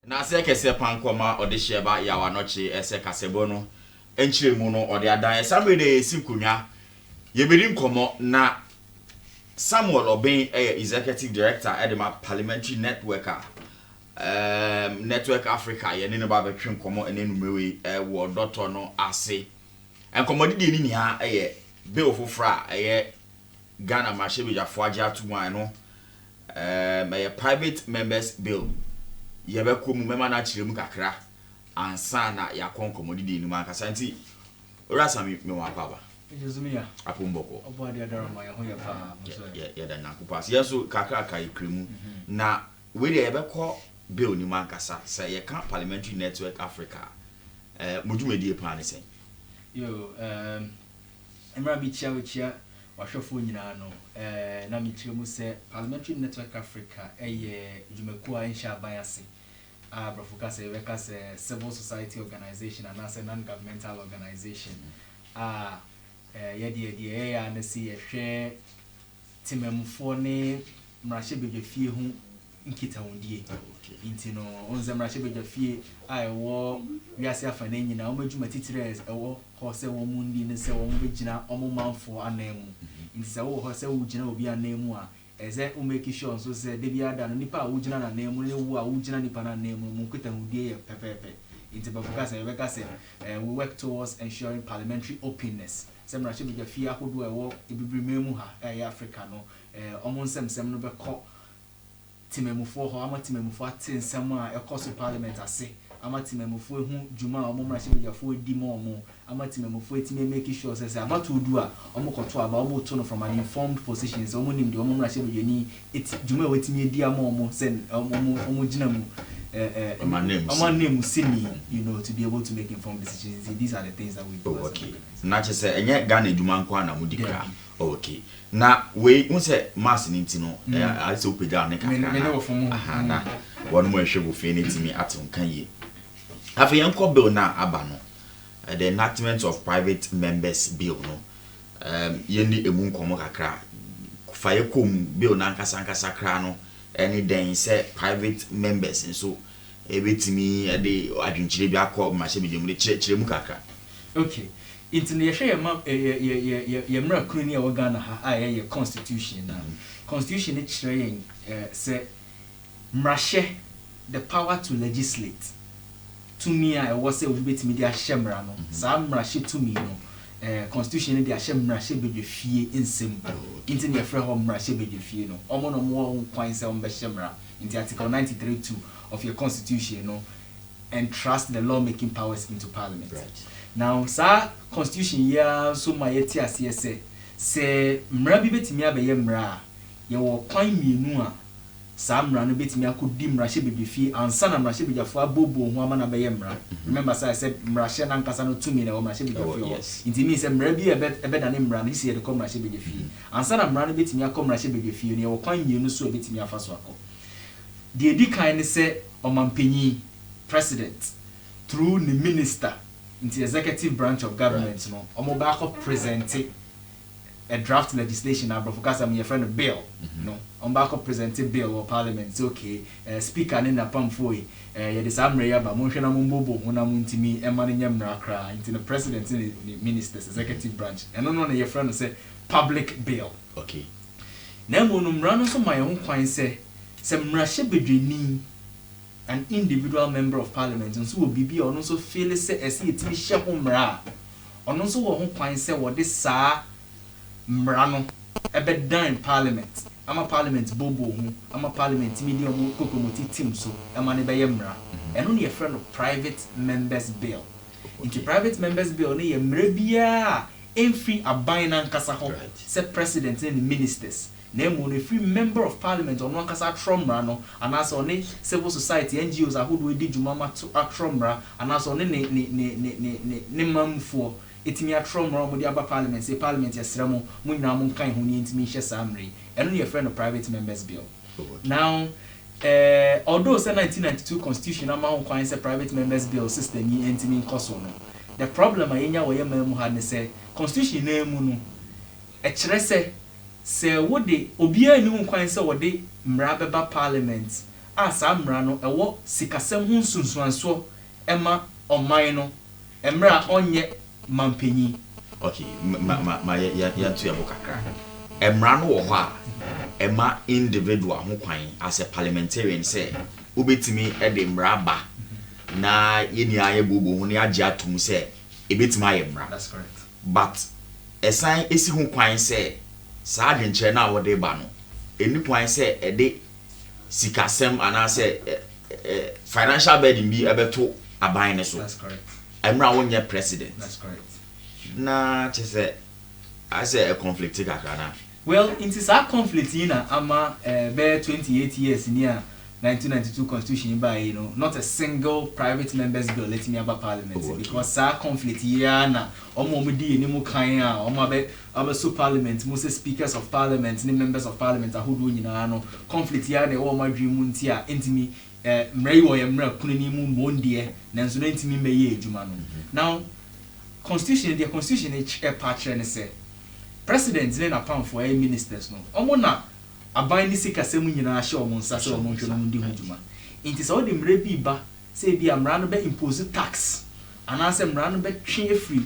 Na se kese pankoma ode sheba ya wanoche ese kasebo no enchire mu no ode adan samuel de sinkunwa ye bedi nkomo na Samuel Obin executive director edema parliamentary network Africa ye ne no ba betwe nkomo enenumrewe wo doctor no ase enkomo didi ni ha bill fofra Ghana mashebija foaje atuwan no private members bill yebeko mu mema na chire mu kakra ansa na yakonkomo didi ni man kasa nti orasa me wakaba Jezumia apumboko obodi adaroma ya hoya pa ya da nakupas yeso kakra kai kremu na we de yebeko bill ni man kasa say ye kan parliamentary network Africa mudumedi plan sen yo emra bi chia wahwefo nyina no na mi chiremu se Parliamentary Network Africa dwumaku a nsha abayase abrofo se weka se civil society organization and as a non-governmental organization yede ya na si yehwe timemfo ne mrahye bedwafie hu nkitawundie inti no onze mrahye bedwafie wo wiase afa na nyina o madwuma titire wo ho se wo mundi ne se wo begina o manfo anamu inti se wo ho se wo gina obi anamu a eze o make sure so se de bia da no nipa a wo gina na anamu ne wo a wo gina nipa na anamu mu nkitawundie ye pepepe inti bafukase weka se we work towards ensuring parliamentary openness se mrahye bedwafie ahodo wo ebibrimemu ha Africa no omo nsem no beko timemufo ho amatimemufo atensem a ekoso parliament ase amatimemufo hu djuma omo mrahye bedwafo edi mo omo amatimemufo etime make sure say abatodu a omo koto aba omo to no from an informed position so omo nim de omo mrahye bedwani eti djuma wetime edi ama omo say omo gina mu my name Sydney, to be able to make informed decisions. These are the things that we do. Okay. Na chese enye Ghana edwuma nkwa na mudika. Okay. Na we unse mass nti no ase opega ne kakra. Aha na wonu mo ehwe bu fe ne timi atonkan ye. Afi enko bill na aba no. The enactment of private members bill no. Yeni emu nkomo kakra. Faye kom bill na nkasa kra no. Any then say private members and so ebetimi ade adwinchire bi akọ mahye bidwem de chire mu kakra. Okay, into the ye mra kuni a Ghana ha ye constitution na constitution it chire say mrahye the power to legislate to me I was say obetimi de ahyemra no sa mrahye to me no constitution de ahyemrahye bedwafie ensem into the frɛ ho mrahye bedwafie no omo no mo kwan say ombɛhyemra into article 93(2) of your constitution entrust the law making powers into parliament. Right. Now sa constitution ya so ma yeti ase se mra bi betimi abeye mra ye wo kwan mienu a sa mra no betimi akodi mrahye bedwafie ansa na mrahye bedwafo abobo ho ama na beye mra. Remember say I said mrahye na nkasa no tumi na wo mrahye bedwafie inti mi se mra bi ebe da ne mra no si ye de kom mrahye bedwafie ansa na mra no betimi akom mrahye bedwafie ne ye wo kwan mienu so betimi afa so akọ. The edikan say omampenyi president through the minister in the executive branch of government no omo ba ko present a draft legislation na brofokasa me friend bill no omo ba ko present bill or parliament okay speaker ne na pamfo ye de samre ya ba mo hwe na mo mbobo ho na mo ntimi e ma ne nyamra kra into the president and the ministers executive branch and no ye friend say public bill. Okay, na mo no mra no so ma ye ho kwan say mrahye bedwani an individual member of parliament and so will be ono so feel say ese etimi hye ho mra ono so wo ho kwan say wo de saa mra no ebedan parliament ama parliament bobo hu ama parliament mi de omo kokomoti team so ama ne beye mra eno ne friend of private members bill. Into private members bill ne ye mra bia enfri aban na nkasa ho say president and ministers name no free member of parliament or no kasa tromra no anaso ne civil society NGOs ahodo edi dwuma ma tromra anaso ne mamfo etimi atromra mo di aba parliament say parliament yesra mo nyina mo kan ho ni etimi hye samre eno ne friend of private members bill. Now although say 1992 constitution ama ho kwan say private members bill system yi etimi nkoso no the problem ayenya wo ye mamu ha ne say constitution na emu no e kire say se wode obia ni nkwan se wode mra beba parliament asa mmara no ɛwɔ sikasɛm ho nsunsuanso ɛma ɔman no mmara onye mampanyi. Okay, ya to yabo kakra. Mmara no wɔ hɔ a ɛma individual ho kwan as a parliamentarian say obetimi ɛde mmara ba na yeni aye bobo ho ne agye atum say ebetimi aye mmara. That's correct. But esan esi ho kwan say saa adwenkyerɛ na wɔde ba no eni kwan say ɛde sikasɛm ana say financial burden bi ɛbɛto aban ne so. That's correct. Mmara wonye president. That's correct. Na chese I say a conflict kakana. Well, it is a conflict in ama 28 years in here 1992 constitution by not a single private members bill letting me about parliament because our conflict here na omomudi ni mu kan a omabe abeso parliament most speakers of parliament ni members of parliament ahodo nyina no conflict here na e wo madwi mu nti a entimi mrai wo ye mra kunani mu monde nanso na entimi meye adwuma no. Now constitution e patch ne say president ne na pamfo ay ministers no omo na aban ni sikasem nyina hye omo nsa se omo ntwe no ndi huduma inti so de mre bi ba se bi amra no be impose tax ana se mra no be twe free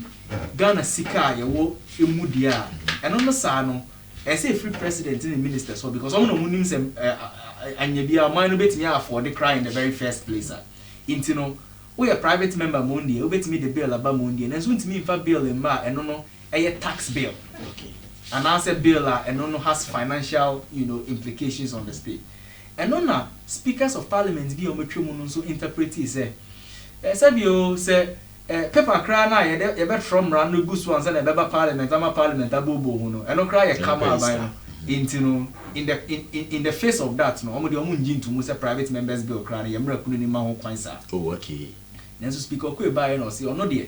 Ghana sika ye wo emudia eno no sa no e say free president and ministers so because omo no munim se anya bia aman no betimi afford the cry in the very first place inti no we a private member money obetimi the bill aba money na so ntimi fa bill in ma eno no a tax bill. Okay. And answer bill and no has financial, implications on the state. And no speakers of parliament be on so interpret say Sabio say paper cry na ye bet from random goose ones and a beba parliament, I'm a parliament abobo and no cry a come by into in the face of that no omo the omo njin to most private members bill cry na yemra kunu ni ma ho kwansa. Oh okay. Then so speaker ko e buy no say no there.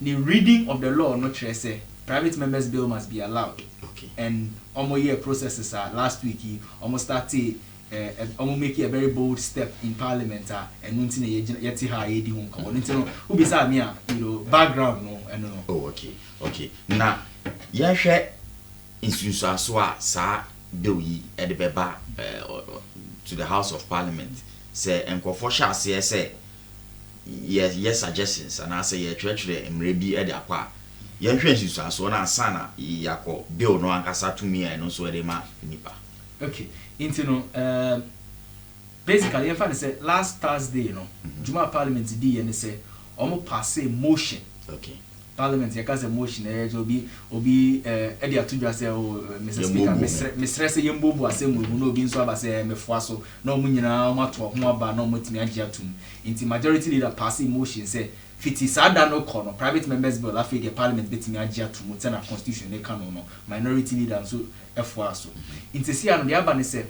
The reading of the law no say private members bill must be allowed. Okay. And almost year processes last week almost started almost making a very bold step in parliament and nothing yet ha edi won ko no who be say me background no and no. Oh okay. Okay. Na ya hwe insunsuaso a sa bill yi e de beba to the House of Parliament say enkofo hye ase say yes suggestions and I say ye twetwe emre bi e de akwa ye hwe nsusuaso na asana yakọ bill no ankasa to me no so e de ma nipa. Okay, into basically if I say last Thursday Juma Parliament di and say almost pass a motion. Okay. Parliament yakaze motion obi e de atudwa say Mr. Speaker Mr. say yembobu asemu no obi nso aba say mefo aso na omu nyina o mato ho aba na omotimi agye atum inti majority leader pass a motion say fiti sada no kono private members bill afi the parliament betimi agye atum tena constitution ne kanu no minority leader nso efo aso inti si anu de aba ne say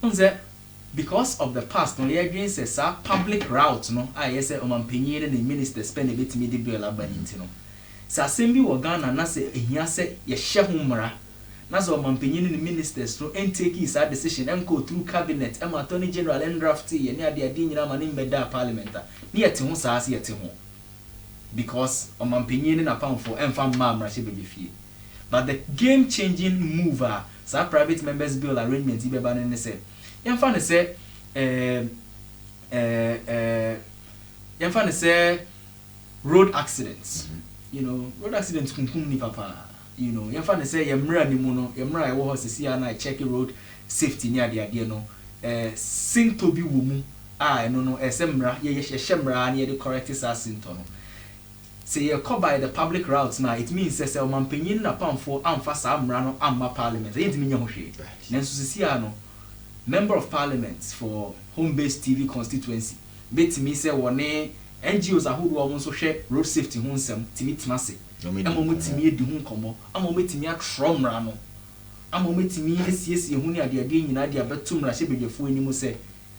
unze because of the past no ye against say public route no I say omampanyin and the minister spend a bit me the bill abaninti no sa sembi wo Ghana na say ehia say ye hye ho mra na so omampanyin and the ministers no and take his decision and go through cabinet and attorney general and draft ye ne ade nyina ma ne mbeda parliament ne yete ho sa ase yete ho because omampanyin na pamfo emfa ma mra hye be fie but the game changing move sa private members bill arrangement be ba ne say yemfa ne say yemfa ne say road accidents. Road accidents kunkum ni papa yemfa ne say yemra ni mu no yemra e wo hosisi na check road safety ni ade no sinto bi wo mu no esemra ye hyemra na ye correct sinto no say you call by the public routes now it means say omampanyin na pamfo amfa sa amra no amma parliament yentimi nya ho hwe nanso sisi no member of parliament for home-based TV constituency betimi say wone NGOs ahodo wo nso hwe road safety ho nsem timi timase amomo timi edi ho nkomo amomo timi atromra no amomo timi esiesie ho ni ade nyina ade abetum ra hye bedwefo enimu say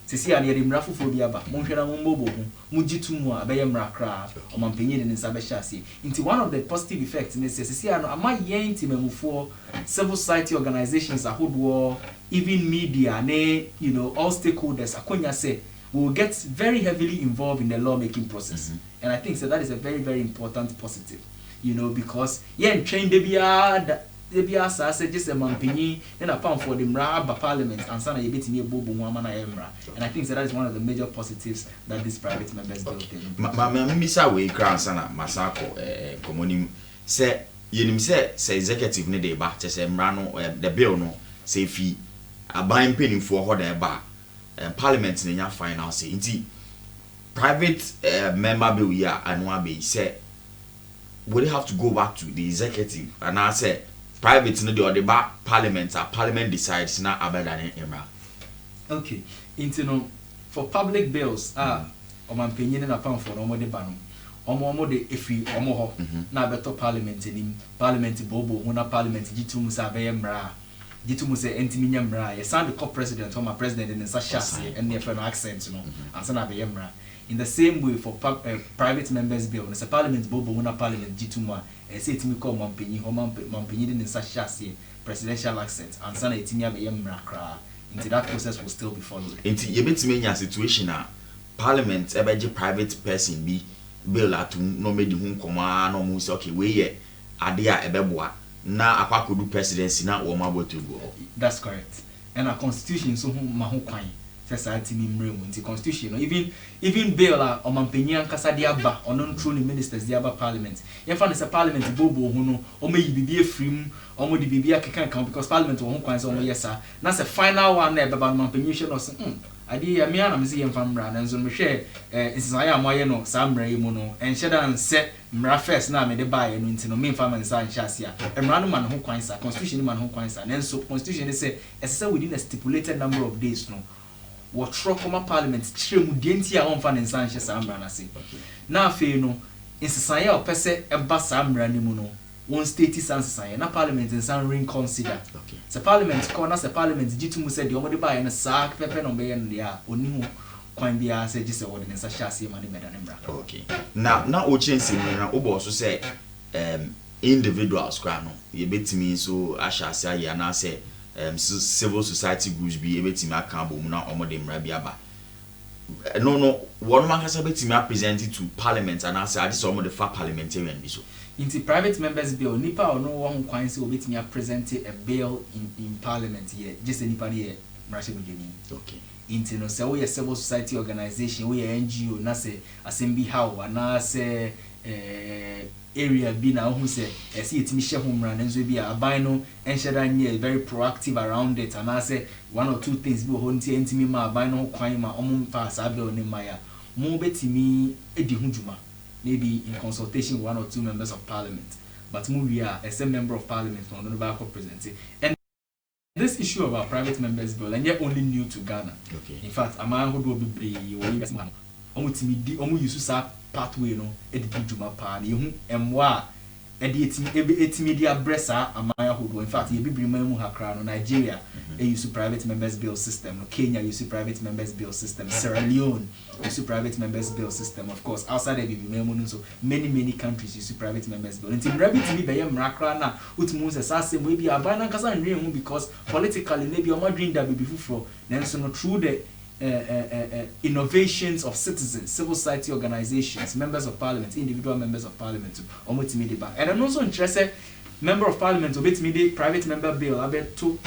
sisi ani yede mra fofo bi aba monhwe na mombobo ho mugitu mu a beye mra kra omampanyin ne nsa be hyase into one of the positive effects ne sisi ano ama yen timamufo civil society organizations ahodo even media ne all stakeholders akonya say will get very heavily involved in the law making process. And I think that is a very, very important positive, because yen train de bia ebi asa say just a mampini then a pound for the mra parliament and sana you betimi ebobo ho ama na emra. And I think that is one of the major positives that this private members bill can. Misa we kra sana masako komonim say yenim say executive ne dey ba say mra no the bill no say fi aban penifo ho da ba parliament ne nya final say nti private member bill here and one be say would have to go back to the executive and I say private no the back parliament parliament decides na abedane emra. Okay, into no for public bills omanpanyin na pound for omo de ba no omo de efi omo ho na beto parliament nim parliament bobo ho na parliament gitum sa be emra gitum se entimi nya mra ye sound the president or my president in sa shase and the no accent no ansa na be emra. In the same way for private members bill, the parliament bobo na parliament G2 say it me call mampenyi in such as presidential accent and sana etimi abeyemra kra into that process will still be followed. Into you betimi nya situation a parliament ebeje private person bi bill atu no medi hu nkoma no mu say okay we ye ade a ebeboa na akwakodu presidency na wo maboto go. That's correct. And a constitution so ma ho kwan society mimre mu nti constitution even bill omampanyi ankasa de aba onon through the ministers de aba parliament ye fa no parliament bobo hu no o mayi bibi afrim o mo de bibi akeka kan because parliament wo ho kwan so o mo yesa na se final one na beba omampanyi hwe no se ade ya me ana me se ye mfa mra na nzo me hwe insaya amoye no sa mra yi mu no enhye dan se mra first na me de bae no nti no me mfa man sa nhye ase a mra no man ho kwan sa constitution man ho kwan sa na nso constitution say ese within a stipulated number of days no what Trokoma Parliament Chiremu Dientia on Fan and Sanchez Ambrana say. Now, Feno, in Sasaya or Pese and Bassambra Nimuno, one state is Sansaya, na Parliament and San Ring consider. The Parliament corners the Parliament Jitum said the only buy and a sack, pepper on Bay and the Onimu, Quine Bia said just a ordinance, a chassis money Madame. Okay. Now, Ochensi, Obo also say, individuals, Crano, you bet me so, I shall say, and I say, civil society groups be able to make cambo na omo dem rabiaba no one man has able to present to parliament and answer this omo the fa parliamentarian be so into private members bill nipa or no one kwan say obetimi present a bill in parliament here just nipa here mrashe bujeni. Okay. Into no say we civil society organization we NGO na say assembly how na say area be na who say see etimi hye homra na nzo bi aban no enhyeda nye very proactive around it and I say one or two things bi ho nti entimi ma aban no kwan ma omum fa sa bill ni maya mo betimi edi hu juma maybe in consultation with one or two members of parliament but mo we are as a member of parliament no no ba represent. And this issue about private members bill and yet only new to Ghana. Okay. In fact aman ho do bebre o yes man omutimi di omu use sa pathway no edidi djuma pa na ehu emwa edi etimi dia bresa amaya hodo. In fact ye bibiri man mu hakra no Nigeria use private members bill system no Kenya use private members bill system Sierra Leone use private members bill system of course outside the bibiri man mu so many countries use private members bill until rabbit me be yam rakra na utmu se sase we bi abana kasa nwe hu because politically maybe o madrin da bibi fufuro nanso no through the innovations of citizens, civil society organizations, members of parliament, individual members of parliament, and I'm also interested, member of parliament, the private member bill, I bet to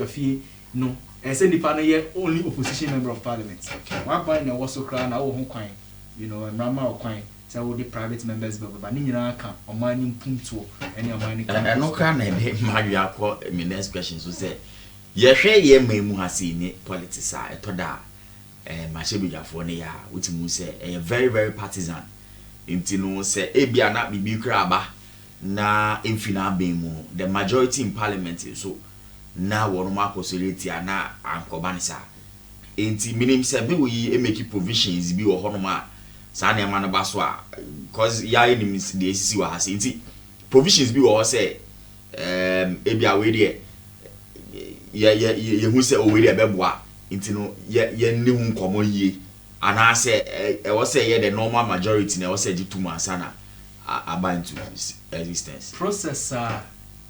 fee, no, and send the panel only opposition member of parliament. One point I was so crying, you know, and Rama or Quine, so the private members bill, but Nina can or mining punctual, any of mine. And no can Maria quote my next question so say, ye may muhasini politics are toda. Mashebuja for ne ya utimu say very partisan inti no say ebia na bibi kraba na emfina ben mu the majority in parliament so na wono makosoleti na ankoba ne sa inti minim say be we make provisions bi wo hono ma sa na ma no ba so a cause ya enim the ACC wa hase inti provisions bi wo say ebia we de ye hu say o we de beboa inti no ye ni hu nkomo yie ana say e was say the normal majority na was say di tuma sana about to existence process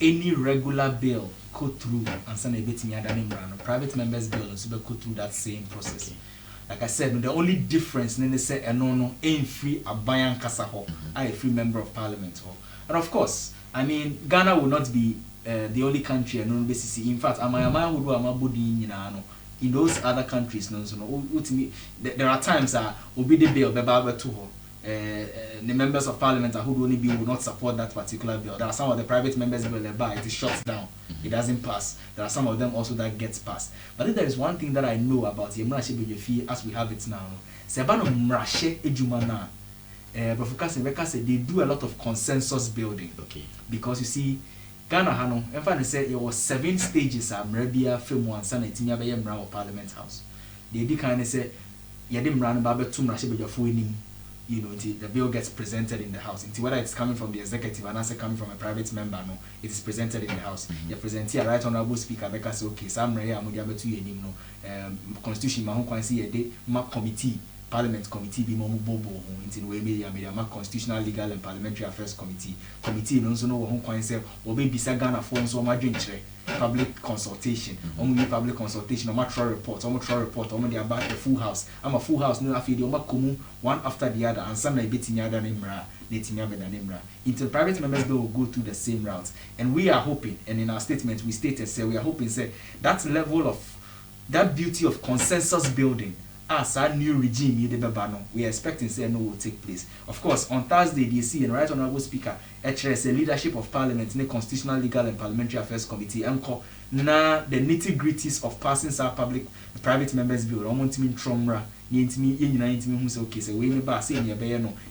any regular bill go through and sana betimi adane mra no private members bill so be go through that same process. Okay. Like I said, the only difference in say no ain't free abayan kasa ho a free member of parliament ho. And of course, I mean Ghana will not be the only country and no basis. In fact, Amayama would do Amabudi in those other countries. No, there are times that obi the bill beba to the members of parliament who only bill will not support that particular bill. There are some of the private members bill they buy, it is shut down. It doesn't pass. There are some of them also that gets passed. But if there is one thing that I know about the Mrashe Bejefi as we have it now, Sebano Mrashe Ejumana, they do a lot of consensus building. Okay. Because you see, Ghana Hano, in fact, they said there were 7 stages of Mrebia film one son and Tinya Mra of Parliament House. They did kind of say, Yadim Ran Baba to Mrashe Bejefi. You know, the bill gets presented in the House. Until whether it's coming from the executive and also coming from a private member, no, it is presented in the House. You present here, right honorable speaker, because say, okay, some rare amudiabe to you, constitution, my home quincy, a day, mark committee, parliament committee, be more bobo, until we may have constitutional, legal, and parliamentary affairs committee, no, so no home quincy, or maybe Sagana for so much public consultation, public consultation, trial report, about the full house. I'm a full house, no, I feel one after the other, and some like betting other nimra, until private members will go through the same routes. And we are hoping, and in our statement, we stated, say, we are hoping, say, that level of, that beauty of consensus building, as our new regime, we are expecting, say, no will take place. Of course, on Thursday, the DC and Right Honorable Speaker, HRS, the leadership of Parliament, in the Constitutional, Legal, and Parliamentary Affairs Committee, MCO, na the nitty-gritties of passing our private members bill. I want to mean Tromra, who say, okay, so we may say,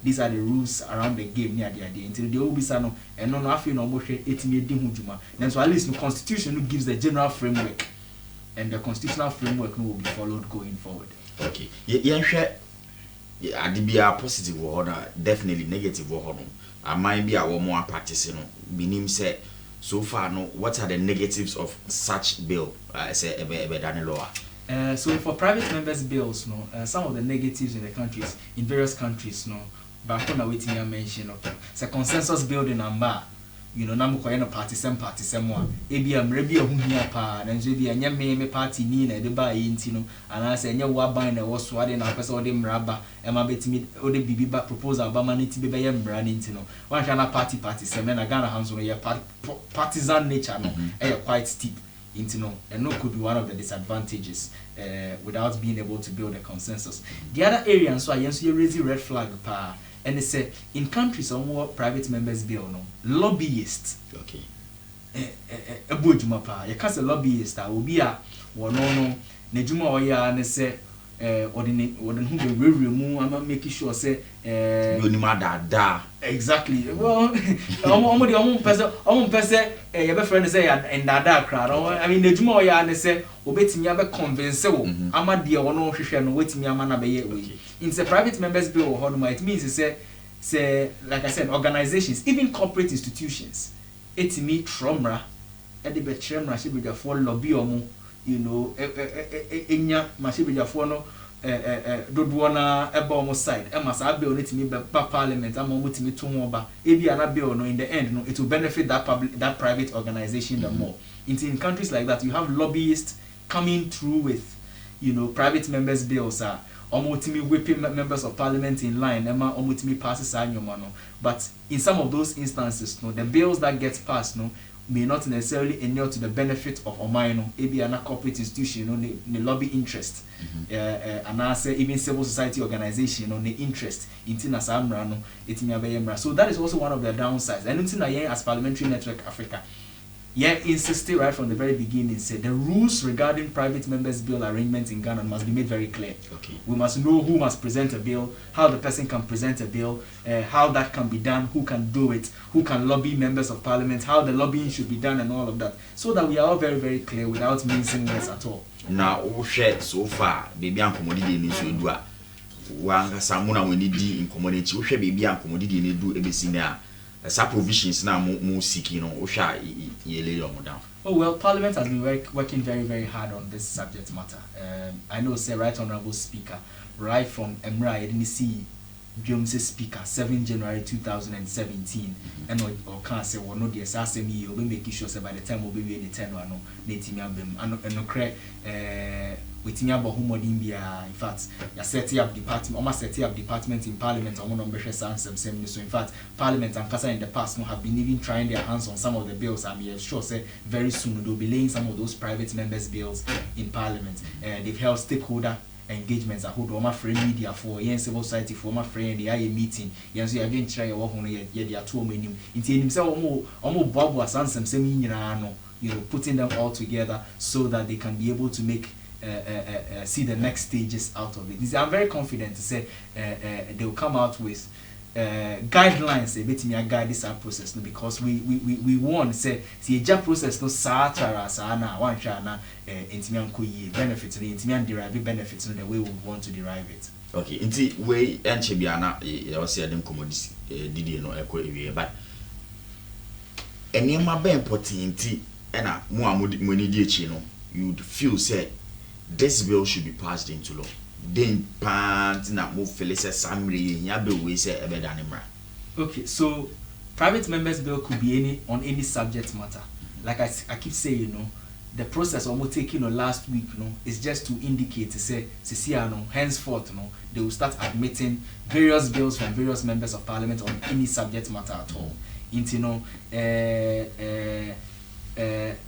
these are the rules around the game near the idea. Until the Obisano, and no, I feel no more 80 Hujuma. Then, so at least the Constitution gives the general framework, and the constitutional framework will be followed going forward. Okay. Yeah, be a positive or definitely negative or I might be our more practicing. Benim said so far, no, what are the negatives of such bill? I say so for private members' bills, no, some of the negatives in the countries, in various countries, no, but I'm not waiting to mention. Okay, it's a consensus building and bar. You know, namu kwa party some one. Ebi amrebi ohunia pa, na nzo bi anya me party ni na de ba yi ntino, ana se anya wa ban na wo so ade na pese ode mraba, e ma betimi ode bibi ba proposal ba maniti be be ye mra ni ntino. Wan hwa na party some na Ghana hands no ye partisan nature no, quite steep ntino, and no could be one of the disadvantages without being able to build a consensus. The other area so ayenso ye raise red flag pa. And they say in countries on what private members bill no lobbyists. Okay. A bujuma pa. You can't say lobbyist will be a no nejuma oya and say ordinate who be remove and making sure say da. Exactly. Well, almost person your best friend say and that crowd. I mean nejuma oya and say obetimi abe convince wo ama de ono hwehwe no wetimi ama na be ye we. In the private members bill or it means say like I said, organizations, even corporate institutions, etimi tromra, edi be tremra she be for lobby omo, you know, enya mashi be for no dodwana eba omo side. E masa bill etimi be parliament ama mutimi to oba. Ebi ana bill no in the end no it will benefit that private organization the more. In countries like that you have lobbyists coming through with, you know, private members bills are omotimi whipping members of parliament in line, Emma omotimi passes anyomano. But in some of those instances, no, the bills that get passed, no, may not necessarily inure to the benefit of Omaino, maybe an corporate institution, no, the lobby interest, and I say even civil society organization, no, the interest in Tina Samra, no, etimi. So that is also one of the downsides. And until as Parliamentary Network Africa. Insisted right from the very beginning, said the rules regarding private members' bill arrangements in Ghana must be made very clear. Okay. We must know who must present a bill, how the person can present a bill, how that can be done, who can do it, who can lobby members of parliament, how the lobbying should be done, and all of that, so that we are all very, very clear without mincing words at all. Now, share so far, baby, and commodity in this way. One Samuna we need in community, we share baby and commodity in do ABC. Some provisions now more seeking on Osha ye down. Oh well, Parliament has been working very, very hard on this subject matter. I know, say, Right Honorable Speaker, right from Emra, I didn't see James Speaker, 7 January 2017, and or can't say, well, no, the assassin, you'll be making sure by the time we'll be the 10 or no, native and no crack within your Bahumodimbia. In fact, you're setting up department, almost setting up department in Parliament, or one of the So in fact, Parliament and Kasa in the past have been even trying their hands on some of the bills. I'm sure say very soon they'll be laying some of those private members' bills in Parliament. They've held stakeholder engagements. I hold my friend media for civil society for my friend the meeting. Yes, you are going to try your work on it. They are two many. In himself, almost Bob was answering some putting them all together so that they can be able to make see the next stages out of it. I'm very confident to say they will come out with guidelines a bit me guide this process no, because we want say the job process no sana one chana intimian koyi benefits and intimian derive benefits no the way we want to derive it. Okay, inti we enche biana e o se dem commodity didi no ekọ ewie but enema be important na mo amoni di echi no you feel say this bill should be passed into law. Then pant na mo feel say samri nya be we say ebe danimra. Okay, so private members bill could be on any subject matter. Like I keep saying, the process almost taking last week, is just to indicate to say henceforth, they will start admitting various bills from various members of parliament on any subject matter at all.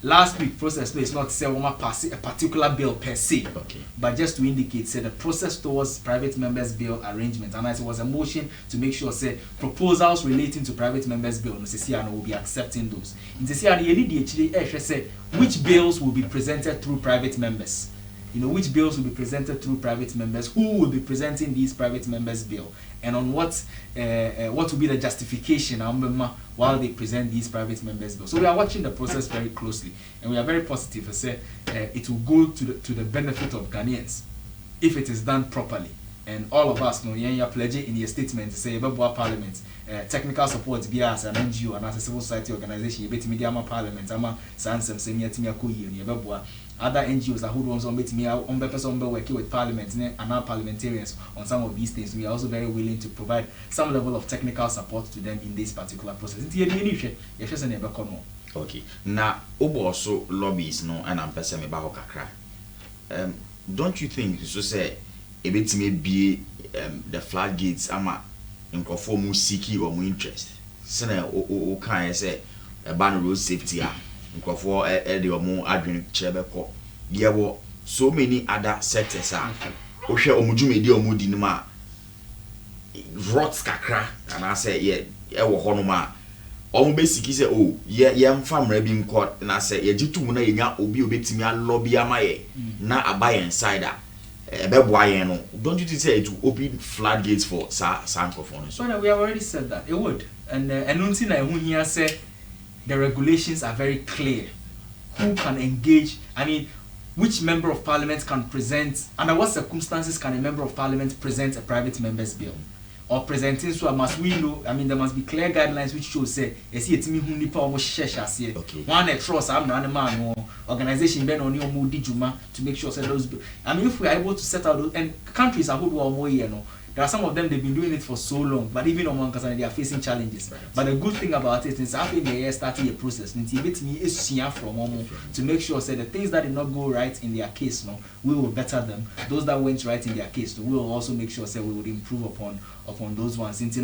Last week process is not to say pass a particular bill per se, but just to indicate say the process towards private members bill arrangement, and as it was a motion to make sure say proposals relating to private members bill will be accepting those. Say which bills will be presented through private members. Which bills will be presented through private members, who will be presenting these private members bill, and on what will be the justification while they present these private members bill. So we are watching the process very closely, and we are very positive to say it will go to the benefit of Ghanaians if it is done properly. And all of us know you are pledging in your statement to say Parliament technical support be as an NGO and as a civil society organization, you media Parliament, other NGOs are who ones on me on person working with Parliament and our parliamentarians on some of these things. We are also very willing to provide some level of technical support to them in this particular process. Okay. Now, also lobbies no and I'm person me ba kakra. Don't you think so say a bit may be the floodgates ama nkofo mu siki or mu interest? Sena o kan say a ban road safety nkofo the omo adwene chebeko there were so many other sectors o hwe omudwumedi omudi nima rots kakra and I say yeah e wo hono ma omo basically say oh yeah mfamra bi nko na say ye gitum na yenya obi obetimi alobi amaye na abaye inside don't you think say it will open floodgates for Sankophone? So we have already said that it would, and announcing I here say the regulations are very clear. Who can engage? I mean, which member of parliament can present? Under what circumstances can a member of parliament present a private member's bill? Or presenting so must we know? I mean, there must be clear guidelines which show say, it's me who nipa almost share say. One a trust I'm not man organization ben on your moody juma to make sure say those. I mean, if we are able to set out those, and countries are who do more there are some of them they've been doing it for so long, but even among us they are facing challenges. Right. But the good thing about it is after the year starting a process, to make sure say the things that did not go right in their case, we will better them. Those that went right in their case, we will also make sure say we would improve upon those ones. Since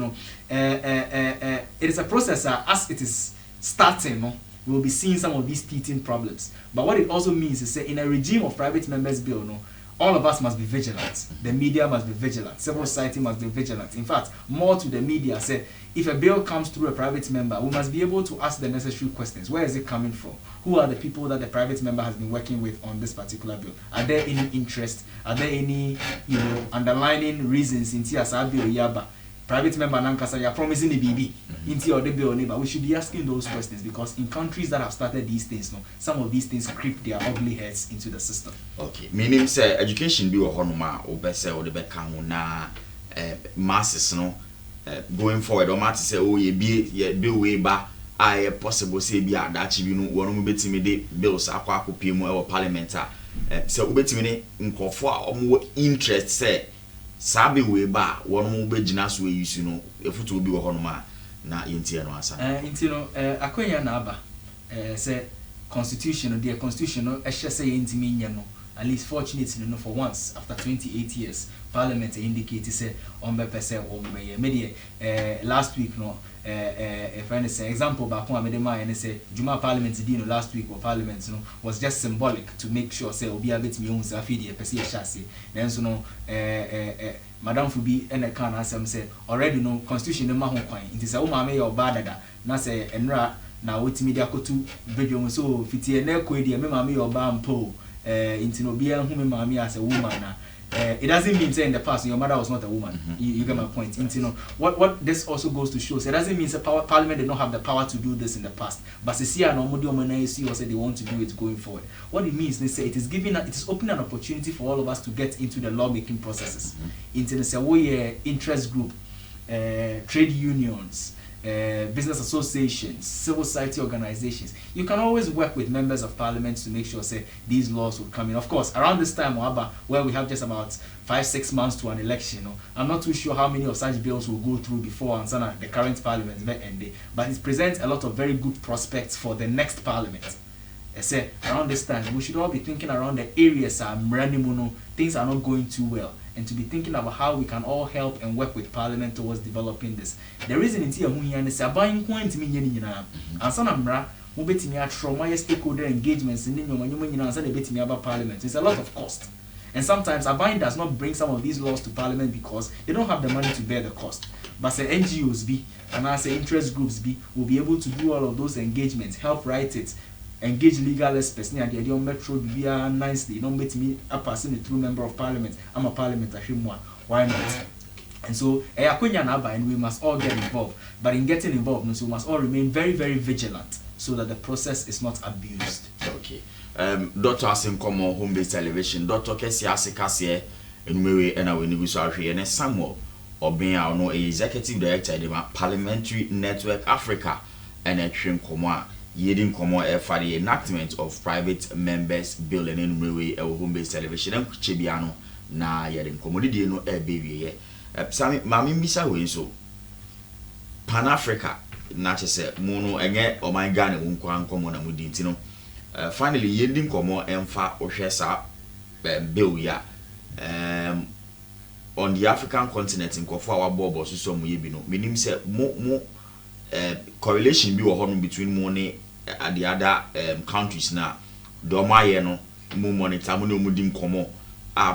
it is a process as it is starting, we will be seeing some of these teething problems. But what it also means is say in a regime of private members bill, all of us must be vigilant. The media must be vigilant. Civil society must be vigilant. In fact, more to the media, say, if a bill comes through a private member, we must be able to ask the necessary questions. Where is it coming from? Who are the people that the private member has been working with on this particular bill? Are there any interest? Are there any, underlining reasons in TSR bill Yaba? Private member Nankasa, you're promising the BB into your bill neighbor. We should be asking those questions because in countries that have started these things, some of these things creep their ugly heads into the system. Okay. Meaning say education be honoma or bese or the bekamuna masses going forward or matter say oh ye be way back I possible say be that you know one betimi bills akwa PM or parliament so ubetimi nkofo a omo interest say sabi we ba one mo be gina so use efutu obi wo hono ma na yentie no asa akonya na aba say constitution the constitution no ehye say yentimi nye no at least fortunately, for once after 28 years, Parliament indicated say on percent or media last week if I say example back home and say Juma Parliament last week or Parliament was just symbolic to make sure say obi a bit me own safety per chassis then so no Madam Fubi and a can answer say already no constitution in my home coin it is a woman may or bad na say enra na what media ko to video so fiti na ko dia me mama or bampo into no bia who me mama as a woman na it doesn't mean say in the past your mother was not a woman. You get my point. Into what this also goes to show. So it doesn't mean Parliament did not have the power to do this in the past. But see, or say they want to do it going forward. What it means, they say it is opening an opportunity for all of us to get into the lawmaking processes. Into the interest group, trade unions. Business associations, civil society organizations. You can always work with members of parliament to make sure say these laws will come in. Of course, around this time, where we have just about 5-6 months to an election, I'm not too sure how many of such bills will go through before and the current parliament end. But it presents a lot of very good prospects for the next parliament. I say around this time, we should all be thinking around the areas things are not going too well. And to be thinking about how we can all help and work with Parliament towards developing this. The reason it's here, is buying point meaning, and some amra, mobetimi trauma stakeholder engagements in your about Parliament. It's a lot of cost. And sometimes buying does not bring some of these laws to Parliament because they don't have the money to bear the cost. But say NGOs be, and I say interest groups be, will be able to do all of those engagements, help write it, engage legal experts near the idea metro via nicely. Don't make me a person a true member of parliament. I'm a parliamentary one. Why not? And so and we must all get involved. But in getting involved, we must all remain very, very vigilant so that the process is not abused. Okay. Dr. Ase Nk home-based television. Dr. Ase Nk anyway, and I will negotiate and Samuel Obin executive director of the Parliamentary Network Africa and Action Command. Yedin komo for the enactment of private members bill and in home-based television and Chibiano na yedin commodity no baby Sami mami bisa we so PNAfrica na chese mono enye o man Ghana wonko ankomo na mudi ntino finally yedin komo emfa ohwesa bill ya on the African continent nkofo awabo so mu ye bi no menim se mo correlation bi wo hono between money at the other countries now. Domaye no mo monitor mo no mo dim komo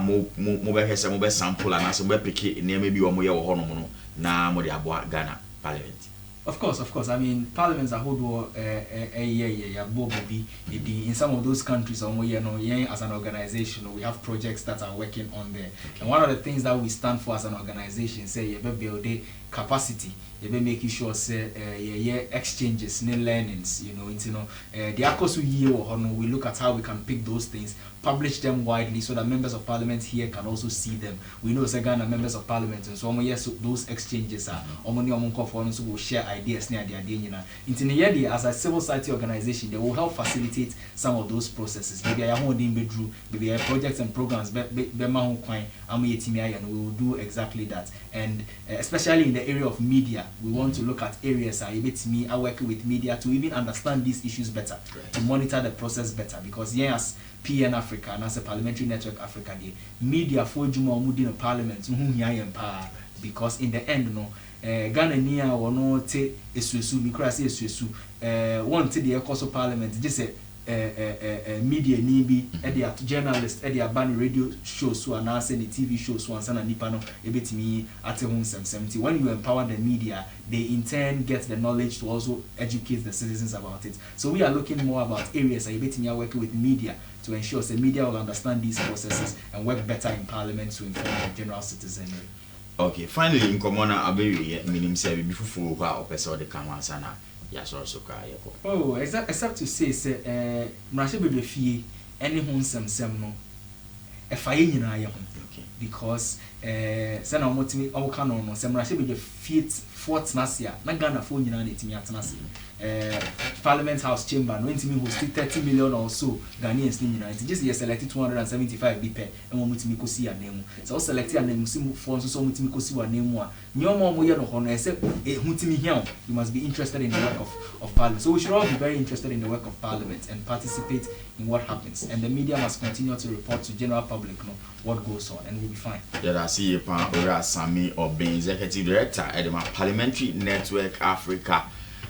mo be hwese mo be sample and so be pick na maybe wo mo ye wo hono mo no na mo de aboa Ghana Parliament. Of course. I mean, parliaments are hold in some of those countries as an organization we have projects that are working on there. And one of the things that we stand for as an organization say you build capacity, you making sure say exchanges, learnings, the course we look at how we can pick those things, publish them widely so that members of parliament here can also see them. We know Ghana members of parliament and so those exchanges are will share ideas near the as a civil society organization, they will help facilitate some of those processes. Maybe I maybe projects and programs and we will do exactly that. And especially in the area of media, we want to look at areas I work with media to even understand these issues better, to monitor the process better, because yes, PNAfrica and as a Parliamentary Network Africa, the media for Juma Mudi in Parliament, because in the end, Ghana near or no te esuesu, mikrasi esuesu, one te the course of Parliament, just media nibi, journalists, ban radio shows so and the TV shows so and sana nipano ebetimi at home 70. When you empower the media, they in turn get the knowledge to also educate the citizens about it. So we are looking more about areas ebetimi are working with media to ensure the media will understand these processes and work better in Parliament to inform the general citizenry. Okay, finally in Komona Abery minim say before or person the Kamasana. Yes, also cry. Oh, except to say, Marshall be fee any home some no. If I in because sɛ na ɔmotimi ɔwoka no no sɛ mmarahyɛ bɛdwa fort nasia na Ghana fo nyinaa na ɛtumi atena ase Parliament House chamber no ntimi host 30 million or so Ghanaians ni nyinaa nti just yɛ select 275 bi pɛ ɛma ɔmotimi kɔsi anam sɛ ɔ select anam si fo nso so ɔmotimi kɔsi anam a nyɔma ɔmo yɛ no hɔ no ɛsɛ ɛhutimi hia you must be interested in the work of Parliament, so we should all be very interested in the work of Parliament and participate in what happens, and the media must continue to report to general public what goes on, and we'll be fine. Yeah, I see Ora Sami or Ben, Executive Director at the Parliamentary Network Africa.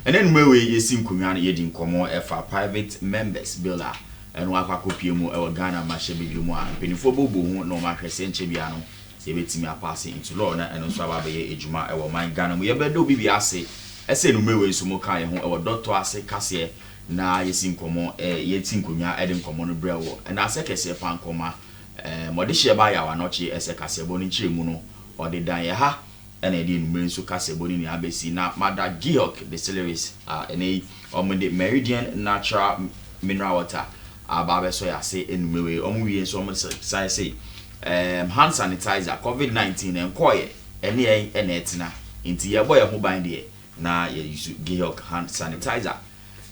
And then we see Kumyan Yedin Komo for private members builder and Waka Kopiemo or Ghana Mashebi Juma, Penifobo, no Marcus Chebiano, Sebetimi passing into law and Sababe Ejuma or my Ghana. We ever do Bibiase, Ase Nk Sumokai or Dr. Ase Cassie. Na yesin komo yetin kunya edin komo no brewo na asekese pan koma mode hye ba ya wanoche ese kasebo ni chiremu no ode dan ye ha na edi numere nso kasebo ni abesi na mada Giok distilleries ene omde Meridian natural mineral water ababe so ya se enumere omwie nso omo sai say hand sanitizer COVID-19 enkoye ene ene etina nti ye boy ho ban de na ye use Giok hand sanitizer.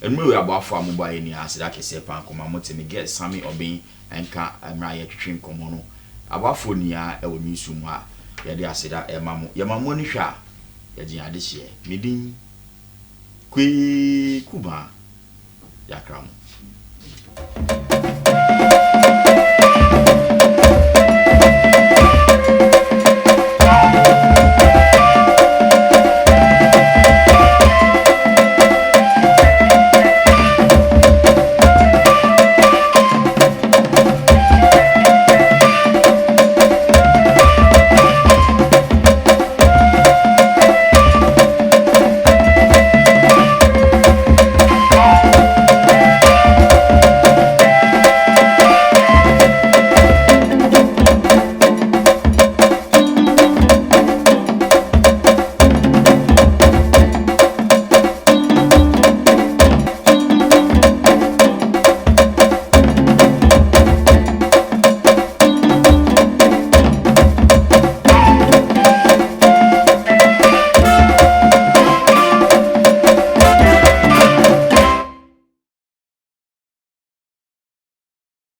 And we are about for mobile in as that is a pan come me get Sammy or being and can Maria train comono. About for near a woman summa. Yadia said that Yamamoni sha. Yadia this year. Midin Kui Kuba Yakram.